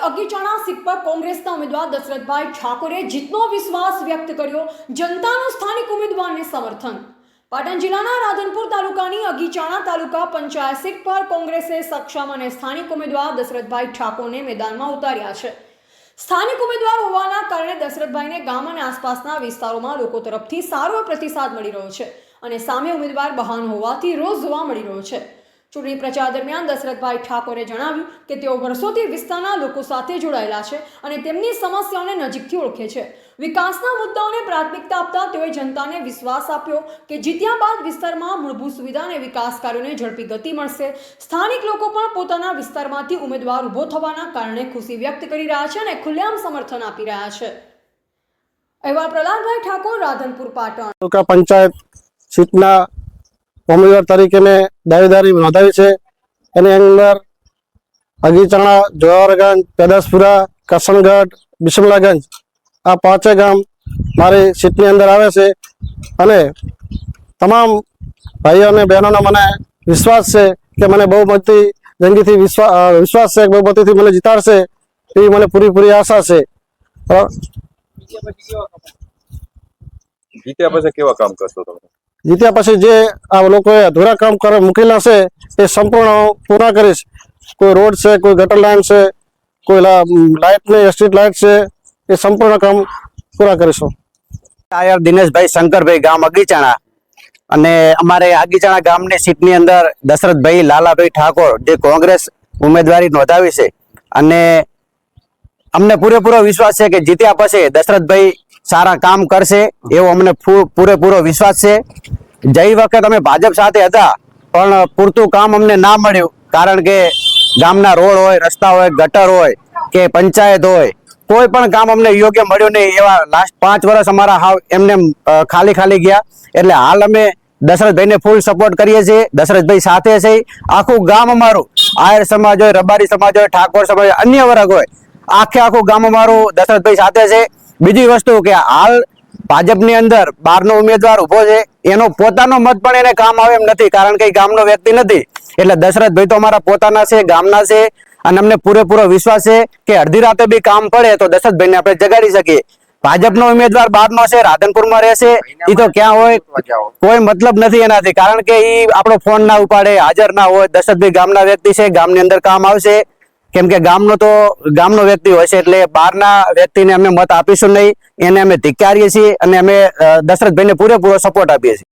અગીચાણા seat પર કોંગ્રેસના ઉમેદવાર દશરથભાઈ ઠાકોરે જીતનો વિશ્વાસ વ્યક્ત કર્યો. જનતાનું સ્થાનિક ઉમેદવારને સમર્થન. પાટણ જિલ્લાના રાધનપુર તાલુકાની અગીચાણા તાલુકા પંચાયત સીટ પર કોંગ્રેસે સક્ષમ અને સ્થાનિક ઉમેદવાર દશરથભાઈ ઠાકોરને મેદાનમાં ઉતાર્યા છે. સ્થાનિક ઉમેદવાર હોવાના કારણે દશરથભાઈને ગામ અને આસપાસના વિસ્તારોમાં લોકો તરફથી સારો પ્રતિસાદ મળી રહ્યો છે અને સામે ઉમેદવાર બહાન હોવાથી રોષ જોવા મળી રહ્યો છે. ચૂંટણી પ્રચાર દરમિયાન દશરથભાઈ ઠાકોરે જણાવ્યું કે તેઓ વર્ષોથી વિસ્તારના લોકો સાથે જોડાયેલા છે અને તેમની સમસ્યાઓને નજીકથી ઓળખે છે. વિકાસના મુદ્દાઓને પ્રાથમિકતા આપતા તેઓએ જનતાને વિશ્વાસ આપ્યો કે જીત્યા બાદ વિસ્તારમાં મૂળભૂત સુવિધા અને વિકાસ કાર્યોને ઝડપી ગતિ મળશે. સ્થાનિક લોકો પણ પોતાના વિસ્તારમાંથી ઉમેદવાર ઊભો થવાના કારણે ખુશી વ્યક્ત કરી રહ્યા છે અને ખુલ્લેઆમ સમર્થન આપી રહ્યા છે. અહેવાલ પ્રહલાદભાઈ ઠાકોર, રાધનપુર, પાટણ. તાલુકા પંચાયત સીટના ઉમેદવાર તરીકે મેં દાવેદારી નોંધાવી છે. એની અંદર અગીચાણા, જોહરગંજ, પેદાસપુરા, કરસનગઢ, બિસમલાગંજ આ પાંચે ગામ મારી સીટની અંદર આવે છે અને તમામ ભાઈઓ અને બહેનોનો મને વિશ્વાસ છે કે મને બહુમતી જંગીથી વિશ્વાસ છે કે બહુમતીથી મને જીતાડશે એવી મને પૂરી આશા છે. જીત્યા પછી કેવા કામ કરશો તમે? જીત્યા પછી જે આ લોકોએ અધૂરા કામ મૂકેલા છે એ સંપૂર્ણ પૂરા કરીશ. કોઈ રોડ છે, કોઈ ગટર લાઈન છે, કોઈ લાઇટની સ્ટ્રીટ લાઇટ છે, એ સંપૂર્ણ કામ પૂરા કરીશું. આયર દિનેશભાઈ શંકરભાઈ, ગામ અગીચાણા. અને અમારે અગીચાણા ગામની સીટની અંદર દશરથભાઈ લાલાભાઈ ઠાકોર જે કોંગ્રેસ ઉમેદવારી નોંધાવી છે અને અમને પૂરેપૂરો વિશ્વાસ છે કે જીત્યા પછી દશરથભાઈ સારા કામ કરશે એવો અમને પૂરેપૂરો વિશ્વાસ છે. જઈ વખત અમે ભાજપ સાથે હતા પણ પૂરતું કામ અમને ના મળ્યું, કારણ કે ગામના રોડ હોય, રસ્તા હોય, ગટર હોય કે પંચાયત હોય, કોઈ પણ કામ અમને યોગ્ય મળ્યું નહીં. એવા લાસ્ટ 5 વર્ષ અમારા હાવ એમને ખાલી ગયા. એટલે હાલ અમે દશરથભાઈને ફૂલ સપોર્ટ કરીએ છીએ. દશરથભાઈ સાથે છે. આખું ગામ અમારું, આયર સમાજ હોય, રબારી સમાજ હોય, ઠાકોર સમાજ હોય, અન્ય વર્ગ હોય, આખું ગામ અમારું દશરથભાઈ સાથે છે. બીજી વસ્તુ કે હાલ ભાજપની અંદર બહારનો ઉમેદવાર ઉભો છે, એનો પોતાનો મત પણ એને કામ આવે એમ નથી, કારણ કે ગામનો વ્યક્તિ નથી. એટલે દશરથભાઈ તો અમારા પોતાના છે, ગામના છે અને અમને પૂરેપૂરો વિશ્વાસ છે કે અડધી રાતે બી કામ પડે તો દશરથભાઈને આપણે જગાડી શકીએ. ભાજપનો ઉમેદવાર બહારનો છે, રાધનપુરમાં રહેશે, એ તો ક્યાં હોય કોઈ મતલબ નથી એનાથી, કારણ કે એ આપણો ફોન ના ઉપાડે, હાજર ના હોય. દશરથભાઈ ગામના વ્યક્તિ છે, ગામની અંદર કામ આવશે, કેમ કે ગામનો વ્યક્તિ હોય છે. એટલે બહારના વ્યક્તિને અમે મત આપીશું નહીં, એને અમે ધિક્કારીએ છીએ અને અમે દશરથભાઈને પૂરેપૂરો સપોર્ટ આપીએ છીએ.